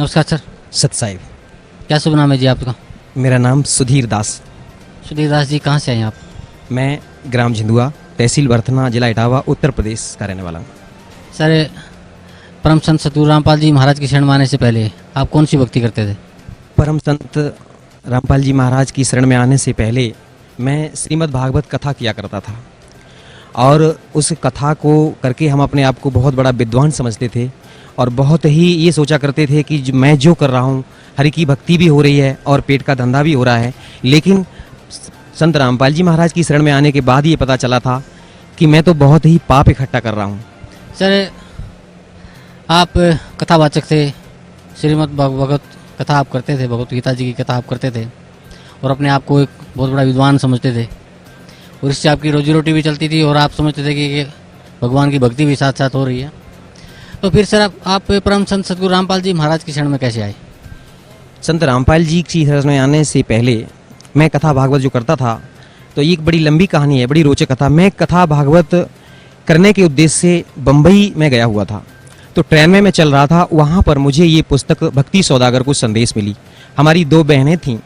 नमस्कार सर। सत साहिब। क्या शुभ नाम है जी आपका? मेरा नाम सुधीर दास। सुधीर दास जी, कहाँ से आए आप? मैं ग्राम झिंदुआ, तहसील बर्थना, जिला इटावा, उत्तर प्रदेश का रहने वाला हूँ। सर, परम संत सतगुरु रामपाल जी महाराज की शरण में आने से पहले आप कौन सी भक्ति करते थे? परम संत रामपाल जी महाराज की शरण में आने से पहले मैं श्रीमद् भागवत कथा किया करता था और उस कथा को करके हम अपने आप को बहुत बड़ा विद्वान समझते थे और बहुत ही ये सोचा करते थे कि मैं जो कर रहा हूँ, हरि की भक्ति भी हो रही है और पेट का धंधा भी हो रहा है। लेकिन संत रामपाल जी महाराज की शरण में आने के बाद ये पता चला था कि मैं तो बहुत ही पाप इकट्ठा कर रहा हूँ। सर, आप कथावाचक थे, श्रीमद् भागवत कथा आप करते थे, भगवत गीता जी की कथा आप करते थे और अपने आप को एक बहुत बड़ा विद्वान समझते थे और इससे आपकी रोजी रोटी भी चलती थी और आप समझते थे कि भगवान की भक्ति भी साथ साथ हो रही है। तो फिर सर आप परम संत सतगुरु रामपाल जी महाराज की शरण में कैसे आए? संत रामपाल जी की शरण में आने से पहले मैं कथा भागवत जो करता था, तो ये एक बड़ी लंबी कहानी है, बड़ी रोचक कथा। मैं कथा भागवत करने के उद्देश्य से बम्बई में गया हुआ था। तो ट्रेन में मैं चल रहा था, वहाँ पर मुझे ये पुस्तक भक्ति सौदागर को संदेश मिली। हमारी दो बहनें थीं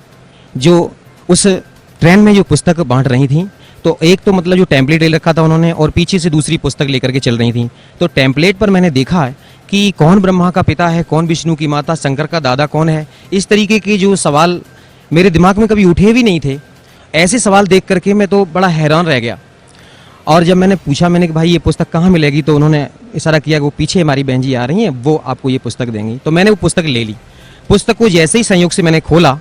जो उस ट्रेन में जो पुस्तक बांट रही थीं। तो एक तो मतलब जो टेम्पलेट ले रखा था उन्होंने और पीछे से दूसरी पुस्तक लेकर के चल रही थी। तो टेम्पलेट पर मैंने देखा है कि कौन ब्रह्मा का पिता है, कौन विष्णु की माता, शंकर का दादा कौन है। इस तरीके के जो सवाल मेरे दिमाग में कभी उठे भी नहीं थे, ऐसे सवाल देख करके मैं तो बड़ा हैरान रह गया। और जब मैंने पूछा, मैंने कि भाई ये पुस्तक कहाँ मिलेगी, तो उन्होंने इशारा किया कि वो पीछे हमारी बहन जी आ रही हैं, वो आपको ये पुस्तक देंगी। तो मैंने वो पुस्तक ले ली। पुस्तक को जैसे ही संयोग से मैंने खोला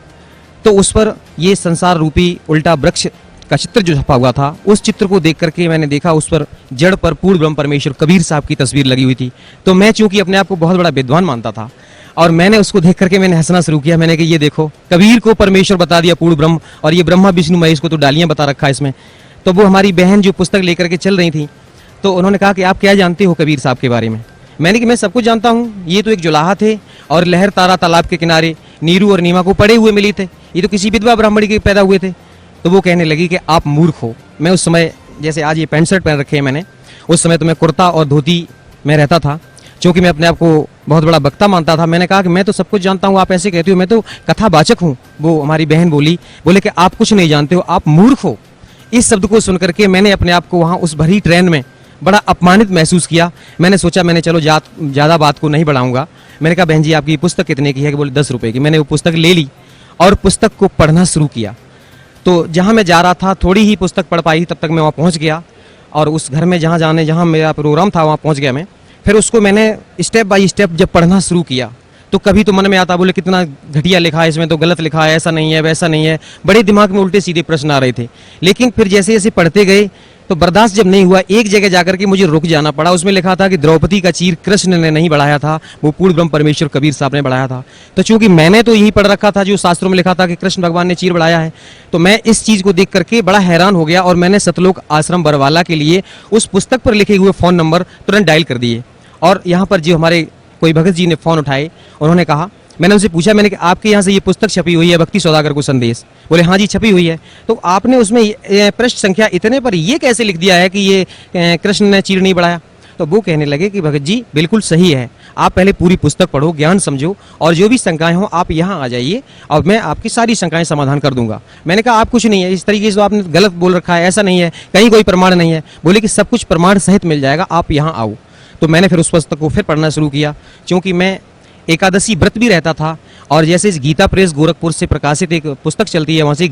तो उस पर ये संसार रूपी उल्टा वृक्ष का चित्र जो छपा हुआ था, उस चित्र को देख करके मैंने देखा उस पर जड़ पर पूर्ण ब्रह्म परमेश्वर कबीर साहब की तस्वीर लगी हुई थी। तो मैं चूंकि अपने आप को बहुत बड़ा विद्वान मानता था और मैंने उसको देख करके मैंने हंसना शुरू किया। मैंने कहा ये देखो, कबीर को परमेश्वर बता दिया पूर्ण ब्रह्म, और ये ब्रह्मा विष्णु महेश को तो डालियां बता रखा है इसमें। तो वो हमारी बहन जो पुस्तक लेकर के चल रही थी, तो उन्होंने कहा कि आप क्या जानते हो कबीर साहब के बारे में? मैंने कि मैं सब कुछ जानता हूँ, ये तो एक जुलाहा थे और लहर तारा तालाब के किनारे नीरू और नीमा को पड़े हुए मिली थे, ये तो किसी विधवा ब्राह्मणी के पैदा हुए थे। तो वो कहने लगी कि आप मूर्ख हो। मैं उस समय, जैसे आज ये पैंट शर्ट पहन रखे हैं मैंने, उस समय तो मैं कुर्ता और धोती में रहता था, क्योंकि मैं अपने आप को बहुत बड़ा वक्ता मानता था। मैंने कहा कि मैं तो सब कुछ जानता हूँ, आप ऐसे कहते हो, मैं तो कथावाचक हूँ। वो हमारी बहन बोले कि आप कुछ नहीं जानते हो, आप मूर्ख हो। इस शब्द को सुनकर के मैंने अपने आप को वहाँ उस भरी ट्रेन में बड़ा अपमानित महसूस किया। मैंने सोचा, मैंने चलो ज़्यादा बात को नहीं बढ़ाऊंगा। मैंने कहा बहन जी आपकी पुस्तक कितने की है? कि बोले 10 रुपये की। मैंने वो पुस्तक ले ली और पुस्तक को पढ़ना शुरू किया। तो जहाँ मैं जा रहा था, थोड़ी ही पुस्तक पढ़ पाई, तब तक मैं वहाँ पहुँच गया और उस घर में जहाँ मेरा प्रोग्राम था वहाँ पहुँच गया मैं। फिर उसको मैंने स्टेप बाय स्टेप जब पढ़ना शुरू किया, तो कभी तो मन में आता, बोले कितना घटिया लिखा है इसमें, तो गलत लिखा है, ऐसा नहीं है, वैसा नहीं है। बड़े दिमाग में उल्टे सीधे प्रश्न आ रहे थे। लेकिन फिर जैसे जैसे पढ़ते गए तो बर्दाश्त जब नहीं हुआ, एक जगह जाकर के मुझे रुक जाना पड़ा। उसमें लिखा था कि द्रौपदी का चीर कृष्ण ने नहीं बढ़ाया था, वो पूर्ण ब्रह्म परमेश्वर कबीर साहब ने बढ़ाया था। तो चूंकि मैंने तो यही पढ़ रखा था जो शास्त्रों में लिखा था कि कृष्ण भगवान ने चीर बढ़ाया है, तो मैं इस चीज़ को देख करके बड़ा हैरान हो गया और मैंने सतलोक आश्रम बरवाला के लिए उस पुस्तक पर लिखे हुए फ़ोन नंबर तुरंत डायल कर दिए। और यहाँ पर जो हमारे कोई भगत जी ने फ़ोन उठाए, उन्होंने कहा, मैंने उनसे पूछा, मैंने कि आपके यहाँ से ये पुस्तक छपी हुई है भक्ति सौदागर को संदेश? बोले हाँ जी छपी हुई है। तो आपने उसमें पृष्ठ संख्या इतने पर ये कैसे लिख दिया है कि ये कृष्ण ने चीर नहीं बढ़ाया? तो वो कहने लगे कि भगत जी बिल्कुल सही है, आप पहले पूरी पुस्तक पढ़ो, ज्ञान समझो, और जो भी शंकाएं हो आप यहाँ आ जाइए और मैं आपकी सारी शंकाएं समाधान कर दूंगा। मैंने कहा आप कुछ नहीं है, इस तरीके से आपने गलत बोल रखा है, ऐसा नहीं है, कहीं कोई प्रमाण नहीं है। बोले कि सब कुछ प्रमाण सहित मिल जाएगा, आप यहाँ आओ। तो मैंने फिर उस पुस्तक को फिर पढ़ना शुरू किया, क्योंकि मैं एकादशी व्रत भी रहता था। और जैसे इस गीता प्रेस गोरखपुर से प्रकाशित एक पुस्तक चलती है वहाँ से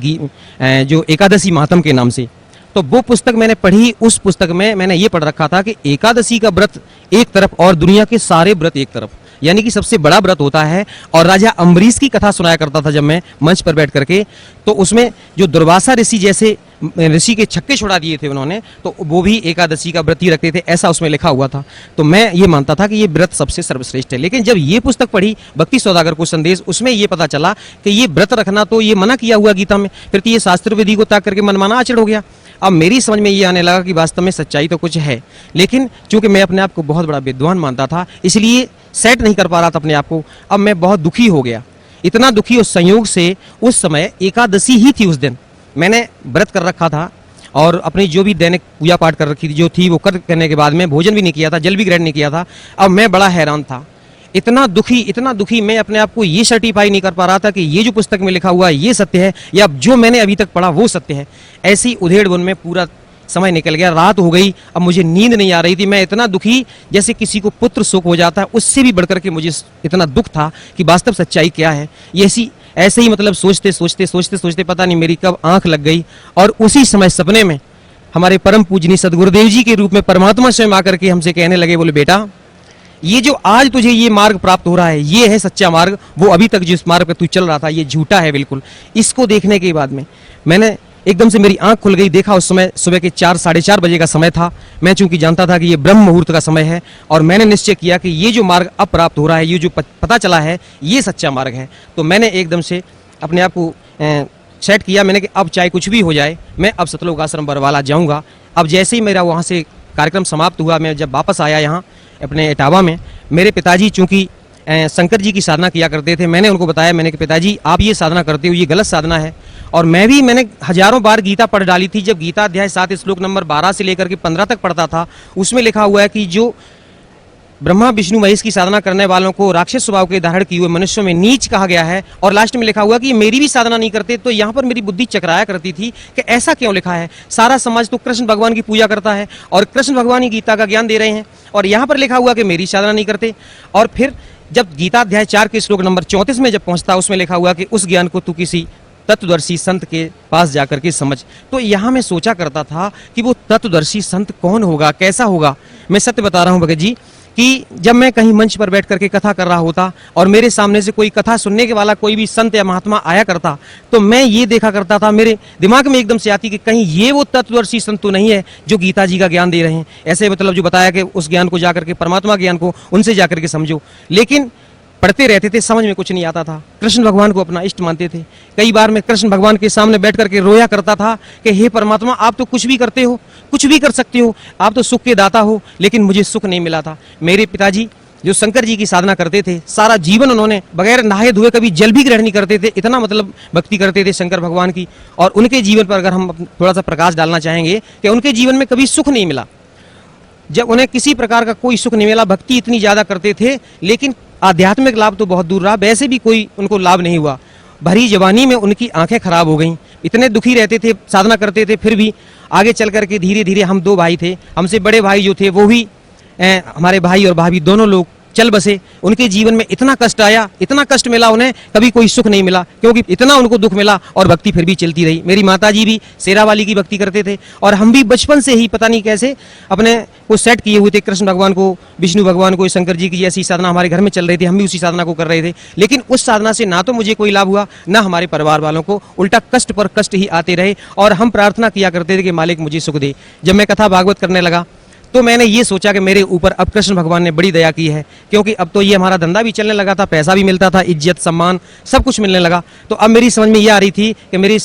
जो एकादशी मातम के नाम से, तो वो पुस्तक मैंने पढ़ी। उस पुस्तक में मैंने ये पढ़ रखा था कि एकादशी का व्रत एक तरफ और दुनिया के सारे व्रत एक तरफ, यानी कि सबसे बड़ा व्रत होता है। और राजा अम्बरीश की कथा सुनाया करता था जब मैं मंच पर बैठ करके, तो उसमें जो दुर्वासा ऋषि जैसे ऋषि के छक्के छुड़ा दिए थे उन्होंने, तो वो भी एकादशी का व्रत ही रखते थे, ऐसा उसमें लिखा हुआ था। तो मैं ये मानता था कि ये व्रत सबसे सर्वश्रेष्ठ है। लेकिन जब ये पुस्तक पढ़ी भक्ति सौदागर को संदेश, उसमें ये पता चला कि ये व्रत रखना तो ये मना किया हुआ गीता में, फिर तो ये शास्त्र विधि को त्याग करके मनमाना आचरण हो गया। अब मेरी समझ में ये आने लगा कि वास्तव में सच्चाई तो कुछ है, लेकिन चूंकि मैं अपने आप को बहुत बड़ा विद्वान मानता था, इसलिए सेट नहीं कर पा रहा था अपने आप को। अब मैं बहुत दुखी हो गया, इतना दुखी उस संयोग से, उस समय एकादशी ही थी। उस दिन मैंने व्रत कर रखा था और अपनी जो भी दैनिक पूजा पाठ कर रखी थी जो थी वो करने के बाद में भोजन भी नहीं किया था, जल भी ग्रहण नहीं किया था। अब मैं बड़ा हैरान था, इतना दुखी मैं अपने आप को ये सर्टिफाई नहीं कर पा रहा था कि ये जो पुस्तक में लिखा हुआ है ये सत्य है या जो मैंने अभी तक पढ़ा वो सत्य है। ऐसी उधेड़ बुन में पूरा समय निकल गया, रात हो गई, अब मुझे नींद नहीं आ रही थी। मैं इतना दुखी जैसे किसी को पुत्र शोक हो जाता है, उससे भी बढ़कर के मुझे इतना दुख था कि वास्तव सच्चाई क्या है। ये ऐसे ही मतलब सोचते पता नहीं मेरी कब आंख लग गई और उसी समय सपने में हमारे परम पूजनीय सदगुरुदेव जी के रूप में परमात्मा स्वयं आकर के हमसे कहने लगे, बोले बेटा ये जो आज तुझे ये मार्ग प्राप्त हो रहा है ये है सच्चा मार्ग, वो अभी तक जिस मार्ग पर तू चल रहा था ये झूठा है बिल्कुल। इसको देखने के बाद में मैंने एकदम से मेरी आंख खुल गई, देखा उस समय सुबह के 4 साढ़े 4 बजे का समय था। मैं चूंकि जानता था कि ये ब्रह्म मुहूर्त का समय है और मैंने निश्चय किया कि ये जो मार्ग अब प्राप्त हो रहा है, ये जो पता चला है ये सच्चा मार्ग है। तो मैंने एकदम से अपने आप को सेट किया, मैंने कि अब चाहे कुछ भी हो जाए मैं अब सतलोक आश्रम बरवाला जाऊंगा। अब जैसे ही मेरा वहाँ से कार्यक्रम समाप्त हुआ, मैं जब वापस आया यहाँ अपने इटावा में, मेरे पिताजी चूंकि शंकर जी की साधना किया करते थे, मैंने उनको बताया, मैंने कि पिताजी आप ये साधना करते हो ये गलत साधना है। और मैंने हजारों बार गीता पढ़ डाली थी। जब गीता अध्याय 7 श्लोक नंबर 12 से लेकर के 15 तक पढ़ता था, उसमें लिखा हुआ है कि जो ब्रह्मा विष्णु महेश की साधना करने वालों को राक्षस स्वभाव के धारण किए हुए मनुष्यों में नीच कहा गया है। और लास्ट में लिखा हुआ कि मेरी भी साधना नहीं करते। तो यहाँ पर मेरी बुद्धि चकराया करती थी कि ऐसा क्यों लिखा है, सारा समाज तो कृष्ण भगवान की पूजा करता है और कृष्ण भगवान ही गीता का ज्ञान दे रहे हैं और यहाँ पर लिखा हुआ कि मेरी साधना नहीं करते। और फिर जब गीता अध्याय 4 के श्लोक नंबर 34 में जब पहुंचता, उसमें लिखा हुआ कि उस ज्ञान को तू किसी तत्वदर्शी संत के पास जाकर के समझ। तो यहाँ मैं सोचा करता था कि वो तत्वदर्शी संत कौन होगा, कैसा होगा। मैं सत्य बता रहा हूँ भगत जी कि जब मैं कहीं मंच पर बैठ करके कथा कर रहा होता और मेरे सामने से कोई कथा सुनने के वाला कोई भी संत या महात्मा आया करता, तो मैं ये देखा करता था, मेरे दिमाग में एकदम से आती कि कहीं ये वो तत्वदर्शी संत तो नहीं है जो गीता जी का ज्ञान दे रहे हैं। ऐसे मतलब जो बताया कि उस ज्ञान को जाकर के, परमात्मा ज्ञान को उनसे जाकर के समझो। लेकिन पढ़ते रहते थे, समझ में कुछ नहीं आता था। कृष्ण भगवान को अपना इष्ट मानते थे। कई बार मैं कृष्ण भगवान के सामने बैठ करके रोया करता था कि हे परमात्मा आप तो कुछ भी करते हो, कुछ भी कर सकते हो, आप तो सुख के दाता हो, लेकिन मुझे सुख नहीं मिला था। मेरे पिताजी जो शंकर जी की साधना करते थे, सारा जीवन उन्होंने बगैर नहाए धोए कभी जल भी ग्रहण नहीं करते थे, इतना मतलब भक्ति करते थे शंकर भगवान की। और उनके जीवन पर अगर हम थोड़ा सा प्रकाश डालना चाहेंगे कि उनके जीवन में कभी सुख नहीं मिला, जब उन्हें किसी प्रकार का कोई सुख नहीं मिला। भक्ति इतनी ज्यादा करते थे लेकिन आध्यात्मिक लाभ तो बहुत दूर रहा, वैसे भी कोई उनको लाभ नहीं हुआ। भरी जवानी में उनकी आंखें खराब हो गईं, इतने दुखी रहते थे, साधना करते थे, फिर भी आगे चल करके धीरे धीरे हम 2 भाई थे, हमसे बड़े भाई जो थे वो भी हमारे भाई और भाभी दोनों लोग चल बसे। उनके जीवन में इतना कष्ट आया, इतना कष्ट मिला उन्हें, कभी कोई सुख नहीं मिला, क्योंकि इतना उनको दुख मिला और भक्ति फिर भी चलती रही। मेरी माताजी भी शेरावाली की भक्ति करते थे और हम भी बचपन से ही पता नहीं कैसे अपने को सेट किए हुए थे। कृष्ण भगवान को, विष्णु भगवान को, शंकर जी की जैसी साधना हमारे घर में चल रही थी, हम भी उसी साधना को कर रहे थे। लेकिन उस साधना से ना तो मुझे कोई लाभ हुआ, ना हमारे परिवार वालों को, उल्टा कष्ट पर कष्ट ही आते रहे। और हम प्रार्थना किया करते थे कि मालिक मुझे सुख दे। जब मैं कथा भागवत करने लगा तो मैंने ये सोचा कि मेरे ऊपर अब कृष्ण भगवान ने बड़ी दया की है, क्योंकि अब तो ये हमारा धंधा भी चलने लगा था, पैसा भी मिलता था, इज्जत सम्मान सब कुछ मिलने लगा। तो अब मेरी समझ में ये आ रही थी कि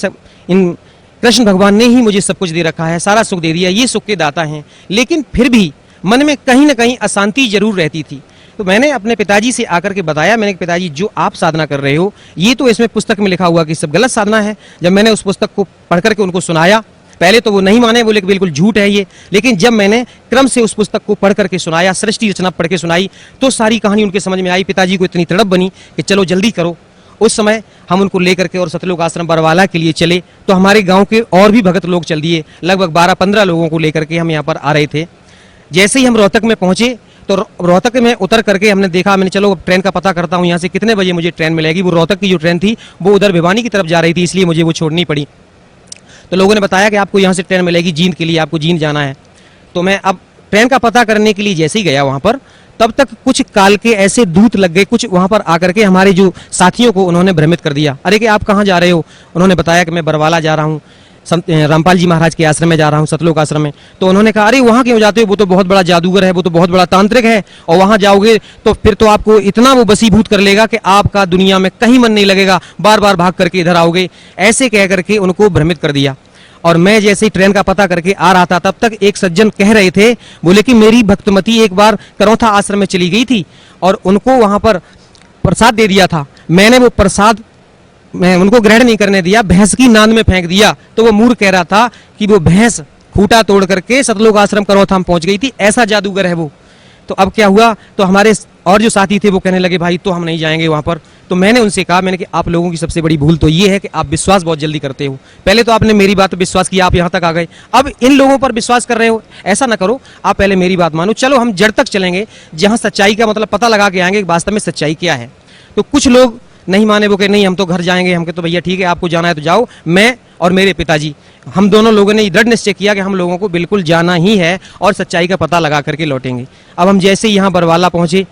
इन कृष्ण भगवान ने ही मुझे सब कुछ दे रखा है, सारा सुख दे दिया, ये सुख के दाता हैं। लेकिन फिर भी मन में कहीं ना कहीं अशांति जरूर रहती थी। तो मैंने अपने पिताजी से आकर के बताया, मैंने पिताजी जो आप साधना कर रहे हो ये तो इसमें पुस्तक में लिखा हुआ कि सब गलत साधना है। जब मैंने उस पुस्तक को पढ़ करके उनको सुनाया, पहले तो वो नहीं माने, बोले कि बिल्कुल झूठ है ये। लेकिन जब मैंने क्रम से उस पुस्तक को पढ़ करके सुनाया, सृष्टि रचना पढ़ के सुनाई, तो सारी कहानी उनके समझ में आई। पिताजी को इतनी तड़प बनी कि चलो जल्दी करो। उस समय हम उनको लेकर के और सतलोक आश्रम बरवाला के लिए चले। तो हमारे गांव के और भी भगत लोग चल दिए, लगभग 12-15 लोगों को लेकर के हम यहाँ पर आ रहे थे। जैसे ही हम रोहतक में पहुंचे तो रोहतक में उतर करके हमने देखा, मैंने चलो ट्रेन का पता करता हूँ यहाँ से कितने बजे मुझे ट्रेन मिलेगी। वो रोहतक की जो ट्रेन थी वो उधर भिवानी की तरफ जा रही थी, इसलिए मुझे वो छोड़नी पड़ी। तो लोगों ने बताया कि आपको यहाँ से ट्रेन मिलेगी जींद के लिए, आपको जींद जाना है। तो मैं अब ट्रेन का पता करने के लिए जैसे ही गया वहाँ पर, तब तक कुछ काल के ऐसे दूत लग गए, कुछ वहाँ पर आकर के हमारे जो साथियों को उन्होंने भ्रमित कर दिया। अरे कि आप कहाँ जा रहे हो? उन्होंने बताया कि मैं बरवाला जा रहा हूँ, रामपाल जी महाराज के आश्रम में जा रहा हूँ, सतलोक आश्रम में। तो उन्होंने कहा अरे वहाँ क्यों जाते हो, वो तो बहुत बड़ा जादूगर है, वो तो बहुत बड़ा तांत्रिक है, और वहाँ जाओगे तो फिर तो आपको इतना वो वशीभूत कर लेगा कि आपका दुनिया में कहीं मन नहीं लगेगा, बार बार भाग करके इधर आओगे। ऐसे कह करके उनको भ्रमित कर दिया। और मैं जैसे ही ट्रेन का पता करके आ रहा था, तब तक एक सज्जन कह रहे थे, बोले कि मेरी भक्तमती एक बार करौथा आश्रम में चली गई थी और उनको वहां पर प्रसाद दे दिया था। मैंने वो प्रसाद मैं उनको ग्रहण नहीं करने दिया, भैंस की नांद में फेंक दिया। तो वो मूर्ख कह रहा था कि वो भैंस खूंटा तोड़ करके सतलोक आश्रम करौथा में पहुंच गई थी, ऐसा जादूगर है वो। तो अब क्या हुआ, तो हमारे और जो साथी थे वो कहने लगे भाई तो हम नहीं जाएंगे वहाँ पर। तो मैंने उनसे कहा, मैंने कि आप लोगों की सबसे बड़ी भूल तो ये है कि आप विश्वास बहुत जल्दी करते हो। पहले तो आपने मेरी बात पर विश्वास किया, आप यहाँ तक आ गए, अब इन लोगों पर विश्वास कर रहे हो। ऐसा ना करो, आप पहले मेरी बात मानो, चलो हम जड़ तक चलेंगे, जहाँ सच्चाई का मतलब पता लगा के आएंगे कि वास्तव में सच्चाई क्या है। तो कुछ लोग नहीं माने, वो कहे नहीं हम तो घर जाएंगे। हम कहे तो भैया ठीक है, आपको जाना है तो जाओ। मैं और मेरे पिताजी, हम दोनों लोगों ने दृढ़ निश्चय किया कि हम लोगों को बिल्कुल जाना ही है और सच्चाई का पता लगा करके लौटेंगे। अब हम जैसे ही यहाँ बरवाला पहुँचे,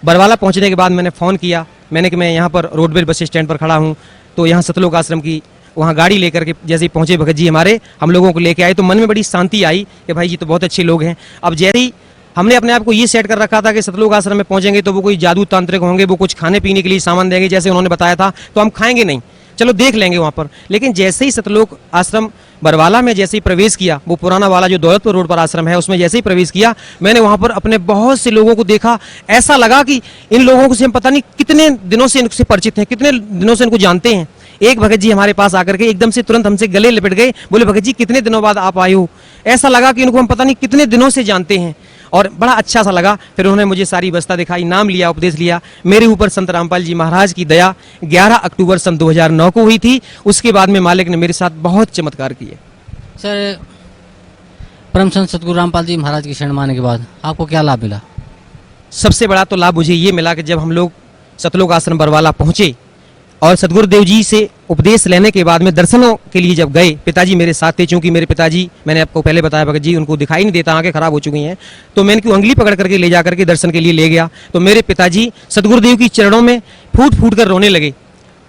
बरवाला पहुँचने के बाद मैंने फ़ोन किया, मैंने कि मैं यहाँ पर रोडवेज बस स्टैंड पर खड़ा हूँ। तो यहाँ सतलोक आश्रम की वहाँ गाड़ी लेकर के जैसे ही पहुँचे भगत जी हमारे, हम लोगों को लेके आए, तो मन में बड़ी शांति आई कि भाई जी तो बहुत अच्छे लोग हैं। अब जैसे ही हमने अपने आप को ये सेट कर रखा था कि सतलोक आश्रम में पहुंचेंगे तो वो कोई जादू तांत्रिक होंगे, वो कुछ खाने पीने के लिए सामान देंगे जैसे उन्होंने बताया था, तो हम खाएंगे नहीं, चलो देख लेंगे वहाँ पर। लेकिन जैसे ही सतलोक आश्रम बरवाला में जैसे ही प्रवेश किया, वो पुराना वाला जो दौलतपुर रोड पर आश्रम है उसमें जैसे ही प्रवेश किया, मैंने वहाँ पर अपने बहुत से लोगों को देखा। ऐसा लगा कि इन लोगों से हम पता नहीं कितने दिनों से इनसे परिचित हैं, कितने दिनों से इनको जानते हैं। एक भगत जी हमारे पास आकर के एकदम से तुरंत हमसे गले लिपट गए, बोले भगत जी कितने दिनों बाद आप आए हो। ऐसा लगा कि इनको हम पता नहीं कितने दिनों से जानते हैं, और बड़ा अच्छा सा लगा। फिर उन्होंने मुझे सारी व्यवस्था दिखाई, नाम लिया, उपदेश लिया। मेरे ऊपर संत रामपाल जी महाराज की दया 11 अक्टूबर सन 2009 को हुई थी। उसके बाद में मालिक ने मेरे साथ बहुत चमत्कार किए। सर, परम संत सतगुरु रामपाल जी महाराज की शरण माने के बाद आपको क्या लाभ मिला? सबसे बड़ा तो लाभ मुझे ये मिला कि जब हम लोग सतलोक आश्रम बरवाला पहुंचे और सतगुरुदेव जी से उपदेश लेने के बाद में दर्शनों के लिए जब गए, पिताजी मेरे साथ थे, चूंकि मेरे पिताजी, मैंने आपको पहले बताया भगत जी, उनको दिखाई नहीं देता, आंखें खराब हो चुकी हैं, तो मैं इनकी उंगली पकड़ करके ले जाकर के दर्शन के लिए ले गया। तो मेरे पिताजी सतगुरुदेव की चरणों में फूट फूट कर रोने लगे।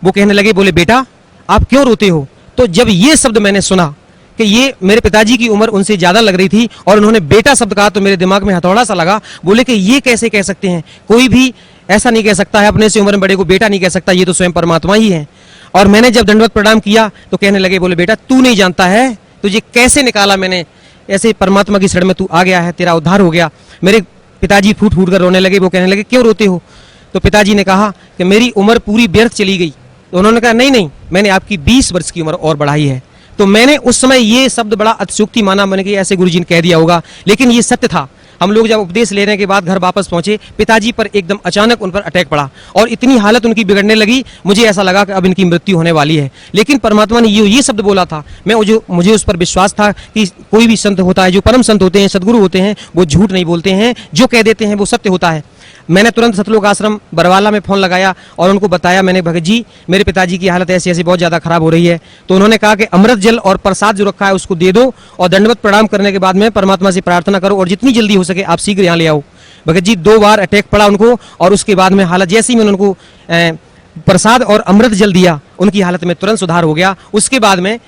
वो कहने लगे, बोले बेटा आप क्यों रोते हो? तो जब ये शब्द मैंने सुना कि ये मेरे पिताजी की उम्र उनसे ज्यादा लग रही थी और उन्होंने बेटा शब्द कहा, तो मेरे दिमाग में हथौड़ा सा लगा। बोले कि ये कैसे कह सकते हैं, कोई भी ऐसा नहीं कह सकता है, अपने से उम्र में बड़े को बेटा नहीं कह सकता, ये तो स्वयं परमात्मा ही है। और मैंने जब दंडवत प्रणाम किया तो कहने लगे, बोले बेटा तू नहीं जानता है, तुझे कैसे निकाला मैंने, ऐसे परमात्मा की शरण में तू आ गया है, तेरा उद्धार हो गया। मेरे पिताजी फूट फूट कर रोने लगे। वो कहने लगे क्यों रोते हो? तो पिताजी ने कहा कि मेरी उम्र पूरी व्यर्थ चली गई। तो उन्होंने कहा नहीं नहीं, मैंने आपकी 20 वर्ष की उम्र और बढ़ाई है। तो मैंने उस समय ये शब्द बड़ा अतिशयोक्ति माना, मैंने कि ऐसे गुरुजी ने कह दिया होगा, लेकिन ये सत्य था। हम लोग जब उपदेश लेने के बाद घर वापस पहुंचे, पिताजी पर एकदम अचानक उन पर अटैक पड़ा और इतनी हालत उनकी बिगड़ने लगी, मुझे ऐसा लगा कि अब इनकी मृत्यु होने वाली है। लेकिन परमात्मा ने ये शब्द बोला था, मुझे उस पर विश्वास था कि कोई भी संत होता है, जो परम संत होते हैं, सदगुरु होते हैं, वो झूठ नहीं बोलते हैं, जो कह देते हैं वो सत्य होता है। मैंने तुरंत सतलोक आश्रम बरवाला में फ़ोन लगाया और उनको बताया, मैंने भगत जी मेरे पिताजी की हालत ऐसी ऐसी बहुत ज़्यादा खराब हो रही है। तो उन्होंने कहा कि अमृत जल और प्रसाद जो रखा है उसको दे दो और दंडवत प्रणाम करने के बाद में परमात्मा से प्रार्थना करो और जितनी जल्दी हो सके आप शीघ्र यहाँ ले आओ। भगत जी 2 बार अटैक पड़ा उनको और उसके बाद में हालत, जैसे ही मैंने उनको प्रसाद और अमृत जल दिया, उनकी हालत में तुरंत सुधार हो गया। उसके बाद में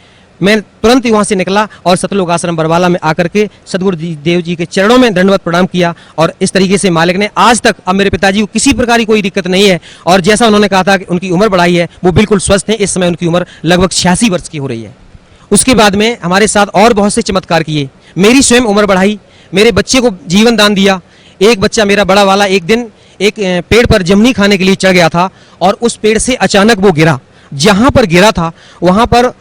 मैं तुरंत ही वहाँ से निकला और सतलोक आश्रम बरवाला में आकर के सदगुरु देव जी के चरणों में दंडवत प्रणाम किया। और इस तरीके से मालिक ने आज तक, अब मेरे पिताजी को किसी प्रकार की कोई दिक्कत नहीं है और जैसा उन्होंने कहा था कि उनकी उम्र बढ़ाई है, वो बिल्कुल स्वस्थ हैं। इस समय उनकी उम्र लगभग 86 वर्ष की हो रही है। उसके बाद में हमारे साथ और बहुत से चमत्कार किए, मेरी स्वयं उम्र बढ़ाई, मेरे बच्चे को जीवन दान दिया। एक बच्चा मेरा बड़ा वाला एक दिन एक पेड़ पर जमनी खाने के लिए चढ़ गया था और उस पेड़ से अचानक वो गिरा। जहाँ पर गिरा था वहाँ पर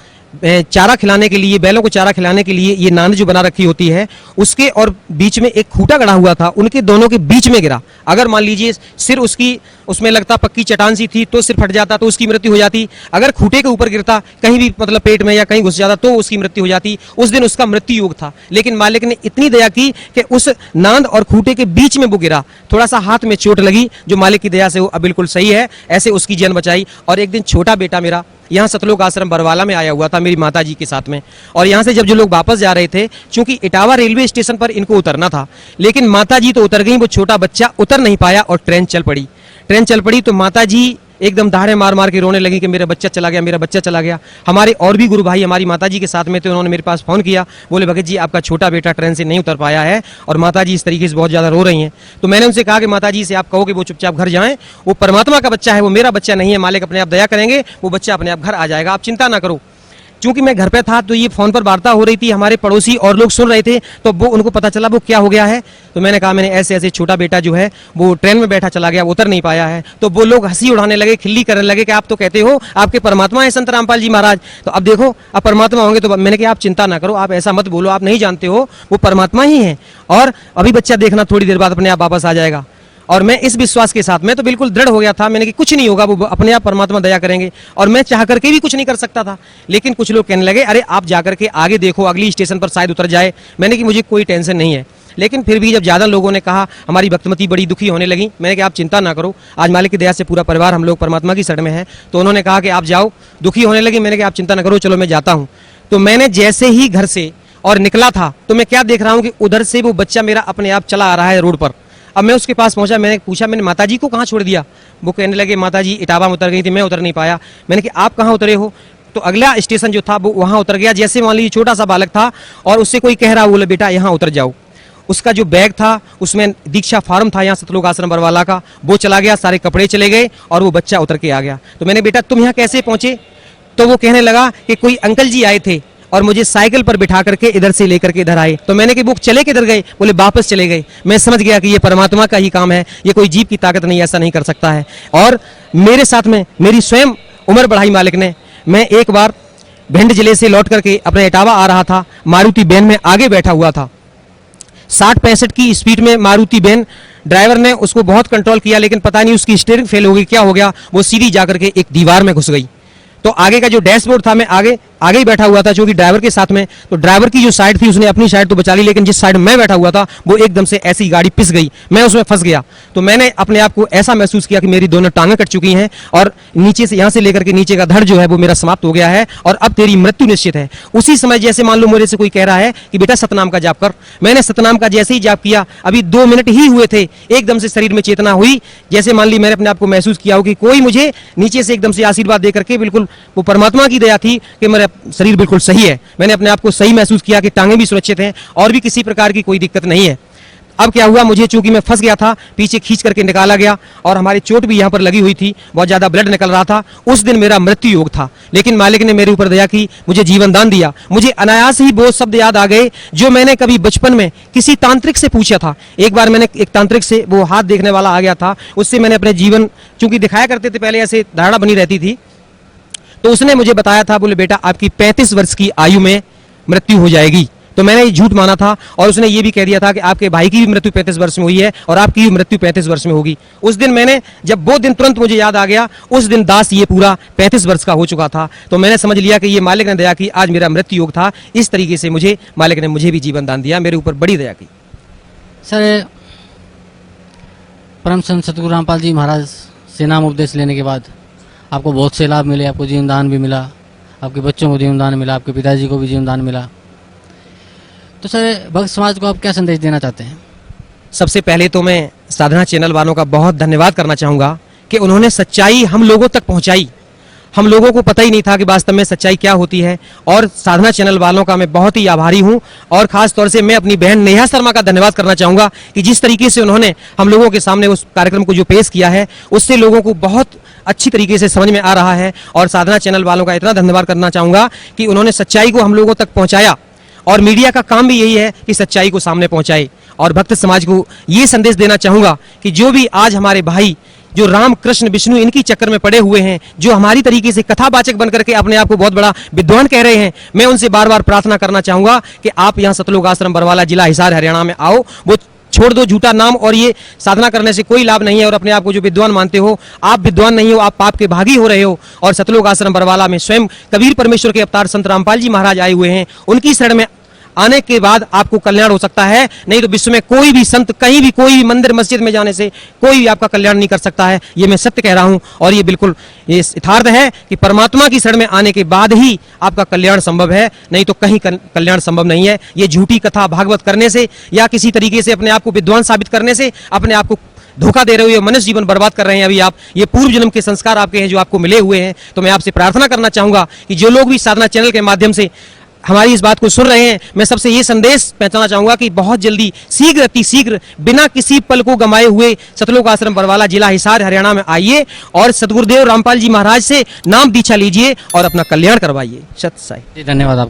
चारा खिलाने के लिए, बैलों को चारा खिलाने के लिए ये नांद जो बना रखी होती है, उसके और बीच में एक खूंटा गड़ा हुआ था, उनके दोनों के बीच में गिरा। अगर मान लीजिए सिर उसकी उसमें लगता पक्की चट्टान सी थी तो सिर फट जाता तो उसकी मृत्यु हो जाती। अगर खूंटे के ऊपर गिरता कहीं भी, मतलब पेट में या कहीं घुस जाता तो उसकी मृत्यु हो जाती। उस दिन उसका मृत्यु योग था, लेकिन मालिक ने इतनी दया की कि उस नांद और खूंटे के बीच में वो गिरा। थोड़ा सा हाथ में चोट लगी, जो मालिक की दया से वो अब बिल्कुल सही है, ऐसे उसकी जान बचाई। और एक दिन छोटा बेटा मेरा यहाँ सतलोक आश्रम बरवाला में आया हुआ था मेरी माता जी के साथ में, और यहाँ से जब जो लोग वापस जा रहे थे, चूंकि इटावा रेलवे स्टेशन पर इनको उतरना था, लेकिन माता जी तो उतर गई, वो छोटा बच्चा उतर नहीं पाया और ट्रेन चल पड़ी। ट्रेन चल पड़ी तो माता जी एकदम दहाड़े मार मार के रोने लगी कि मेरा बच्चा चला गया, मेरा बच्चा चला गया। हमारे और भी गुरु भाई हमारी माता जी के साथ में थे, उन्होंने मेरे पास फ़ोन किया, बोले भगत जी आपका छोटा बेटा ट्रेन से नहीं उतर पाया है और माता जी इस तरीके से बहुत ज़्यादा रो रही हैं। तो मैंने उनसे कहा कि माता जी से आप कहो कि वो चुपचाप घर जाएं, वो परमात्मा का बच्चा है, वो मेरा बच्चा नहीं है, मालिक अपने आप दया करेंगे, वो बच्चा अपने आप घर आ जाएगा, आप चिंता ना करो। चूंकि मैं घर पे था तो ये फोन पर वार्ता हो रही थी, हमारे पड़ोसी और लोग सुन रहे थे, तो वो उनको पता चला वो क्या हो गया है। तो मैंने कहा मैंने ऐसे ऐसे छोटा बेटा जो है वो ट्रेन में बैठा चला गया, उतर नहीं पाया है। तो वो लोग हंसी उड़ाने लगे, खिल्ली करने लगे कि आप तो कहते हो आपके परमात्मा है संत रामपाल जी महाराज, तो अब देखो अब परमात्मा होंगे। तो मैंने कहा आप चिंता ना करो, आप ऐसा मत बोलो, आप नहीं जानते हो, वो परमात्मा ही है और अभी बच्चा देखना थोड़ी देर बाद अपने आप वापस आ जाएगा। और मैं इस विश्वास के साथ, मैं तो बिल्कुल दृढ़ हो गया था, मैंने कि कुछ नहीं होगा, वो अपने आप परमात्मा दया करेंगे, और मैं चाह करके भी कुछ नहीं कर सकता था। लेकिन कुछ लोग कहने लगे अरे आप जाकर के आगे देखो, अगली स्टेशन पर शायद उतर जाए। मैंने कि मुझे कोई टेंशन नहीं है। लेकिन फिर भी जब ज़्यादा लोगों ने कहा, हमारी भक्तमती बड़ी दुखी होने लगी, मैंने कहा आप चिंता ना करो, आज मालिक की दया से पूरा परिवार हम लोग परमात्मा की शरण में है। तो उन्होंने कहा कि आप जाओ, दुखी होने लगी, मैंने कहा आप चिंता ना करो, चलो मैं जाता हूँ। तो मैंने जैसे ही घर से और निकला था तो मैं क्या देख रहा हूँ कि उधर से वो बच्चा मेरा अपने आप चला आ रहा है रोड पर। अब मैं उसके पास पहुंचा, मैंने पूछा, मैंने माताजी को कहाँ छोड़ दिया? वो कहने लगे माताजी इटावा में उतर गई थी, मैं उतर नहीं पाया। मैंने कहा आप कहाँ उतरे हो? तो अगला स्टेशन जो था वो वहाँ उतर गया। जैसे मान लीजिए छोटा सा बालक था और उससे कोई कह रहा, बोले बेटा यहाँ उतर जाओ। उसका जो बैग था उसमें दीक्षा फार्म था यहाँ सतलोक आश्रम बरवाला का, वो चला गया, सारे कपड़े चले गए और वो बच्चा उतर के आ गया। तो मैंने बेटा तुम यहाँ कैसे पहुंचे? तो वो कहने लगा कि कोई अंकल जी आए थे और मुझे साइकिल पर बिठा करके इधर से लेकर के इधर आए। तो मैंने कि वो चले किधर गए? बोले वापस चले गए। मैं समझ गया कि ये परमात्मा का ही काम है, ये कोई जीव की ताकत नहीं, ऐसा नहीं कर सकता है। और मेरे साथ में मेरी स्वयं उम्र बढ़ाई मालिक ने। मैं एक बार भिंड जिले से लौट करके अपने इटावा आ रहा था, मारुति वैन में आगे बैठा हुआ था, 60-65 की स्पीड में मारुति वैन, ड्राइवर ने उसको बहुत कंट्रोल किया, लेकिन पता नहीं उसकी स्टीयरिंग फेल हो गई, क्या हो गया, वो सीधी जाकर के एक दीवार में घुस गई। तो आगे का जो डैशबोर्ड था, मैं आगे ही बैठा हुआ था क्योंकि ड्राइवर के साथ में, तो ड्राइवर की जो साइड थी उसने अपनी साइड तो बचा ली, लेकिन जिस साइड मैं बैठा हुआ था वो एकदम से ऐसी गाड़ी पिस गई, मैं उसमें फंस गया। तो मैंने अपने आप को ऐसा महसूस किया कि मेरी दोनों टांगें कट चुकी हैं और नीचे से, यहाँ से लेकर के नीचे का धड़ जो है वो मेरा समाप्त हो गया है और अब तेरी मृत्यु निश्चित है। उसी समय जैसे मान लो मेरे से कोई कह रहा है कि बेटा सतनाम का जाप कर, मैंने सतनाम का जैसे ही जाप किया, अभी 2 मिनट ही हुए थे, एकदम से शरीर में चेतना हुई। जैसे मान ली मैंने अपने आप को महसूस किया हो कि कोई मुझे नीचे से एकदम से आशीर्वाद दे करके, बिल्कुल वो परमात्मा की दया थी कि मेरा शरीर बिल्कुल सही है। मैंने अपने आप को सही महसूस किया कि टांगें भी सुरक्षित हैं और भी किसी प्रकार की कोई दिक्कत नहीं है। अब क्या हुआ, मुझे चूंकि मैं फंस गया था, पीछे खींच करके निकाला गया और हमारी चोट भी यहाँ पर लगी हुई थी, बहुत ज्यादा ब्लड निकल रहा था। उस दिन मेरा मृत्यु योग था, लेकिन मालिक ने मेरे ऊपर दया की, मुझे जीवन दान दिया। मुझे अनायास ही बहुत शब्द याद आ गए जो मैंने कभी बचपन में किसी तांत्रिक से पूछा था। एक बार मैंने एक तांत्रिक से, वो हाथ देखने वाला आ गया था, उससे मैंने अपने जीवन, चूंकि दिखाया करते थे पहले, ऐसे धारणा बनी रहती थी, तो उसने मुझे बताया था, बोले बेटा आपकी 35 वर्ष की आयु में मृत्यु हो जाएगी। तो मैंने ये झूठ माना था और उसने ये भी कह दिया था कि आपके भाई की भी मृत्यु 35 वर्ष में हुई है और आपकी भी मृत्यु 35 वर्ष में होगी। उस दिन मैंने, जब वो दिन तुरंत मुझे याद आ गया, उस दिन दास ये पूरा 35 वर्ष का हो चुका था। तो मैंने समझ लिया कि ये मालिक ने दया की, आज मेरा मृत्यु योग था। इस तरीके से मुझे मालिक ने मुझे भी जीवन दान दिया, मेरे ऊपर बड़ी दया की। सर, परम संत सतगुरु रामपाल जी महाराज से नाम उपदेश लेने के बाद आपको बहुत से लाभ मिले, आपको जीवन दान भी मिला, आपके बच्चों को जीवन दान मिला, आपके पिताजी को भी जीवन दान मिला। तो सर, भक्त समाज को आप क्या संदेश देना चाहते हैं? सबसे पहले तो मैं साधना चैनल वालों का बहुत धन्यवाद करना चाहूँगा कि उन्होंने सच्चाई हम लोगों तक पहुँचाई। हम लोगों को पता ही नहीं था कि वास्तव में सच्चाई क्या होती है, और साधना चैनल वालों का मैं बहुत ही आभारी हूं। और खास तौर से मैं अपनी बहन नेहा शर्मा का धन्यवाद करना चाहूँगा कि जिस तरीके से उन्होंने हम लोगों के सामने उस कार्यक्रम को जो पेश किया है, उससे लोगों को बहुत अच्छी तरीके से समझ में आ रहा है। और साधना चैनल वालों का इतना धन्यवाद करना चाहूँगा कि उन्होंने सच्चाई को हम लोगों तक पहुँचाया, और मीडिया का काम भी यही है कि सच्चाई को सामने पहुँचाए। और भक्त समाज को ये संदेश देना चाहूँगा कि जो भी आज हमारे भाई जो राम कृष्ण विष्णु इनकी चक्कर में पड़े हुए हैं, जो हमारी तरीके से कथावाचक बन करके अपने आप को बहुत बड़ा विद्वान कह रहे हैं, मैं उनसे बार बार प्रार्थना करना चाहूँगा कि आप यहाँ सतलोक आश्रम बरवाला, जिला हिसार, हरियाणा में आओ। वो छोड़ दो झूठा नाम, और ये साधना करने से कोई लाभ नहीं है। और अपने आप को जो विद्वान मानते हो, आप विद्वान नहीं हो, आप पाप के भागी हो रहे हो। और सतलोक आश्रम बरवाला में स्वयं कबीर परमेश्वर के अवतार संत रामपाल जी महाराज आए हुए हैं, उनकी शरण में आने के बाद आपको कल्याण हो सकता है। नहीं तो विश्व में कोई भी संत, कहीं भी, कोई भी मंदिर मस्जिद में जाने से कोई भी आपका कल्याण नहीं कर सकता है। ये मैं सत्य कह रहा हूं, और ये बिल्कुल ये यथार्थ है कि परमात्मा की शरण में आने के बाद ही आपका कल्याण संभव है, नहीं तो कहीं कल्याण संभव नहीं है। ये झूठी कथा भागवत करने से या किसी तरीके से अपने आप को विद्वान साबित करने से अपने आप को धोखा दे रहे हो, मनुष्य जीवन बर्बाद कर रहे हैं अभी आप। ये पूर्व जन्म के संस्कार आपके हैं जो आपको मिले हुए हैं। तो मैं आपसे प्रार्थना करना चाहूंगा कि जो लोग भी साधना चैनल के माध्यम से हमारी इस बात को सुन रहे हैं, मैं सबसे ये संदेश पहुंचाना चाहूंगा कि बहुत जल्दी, शीघ्र अति शीघ्र, बिना किसी पल को गंवाए हुए सतलोक आश्रम बरवाला, जिला हिसार, हरियाणा में आइए और सतगुरुदेव रामपाल जी महाराज से नाम दीक्षा लीजिए और अपना कल्याण करवाइए। सत साई। धन्यवाद आपका।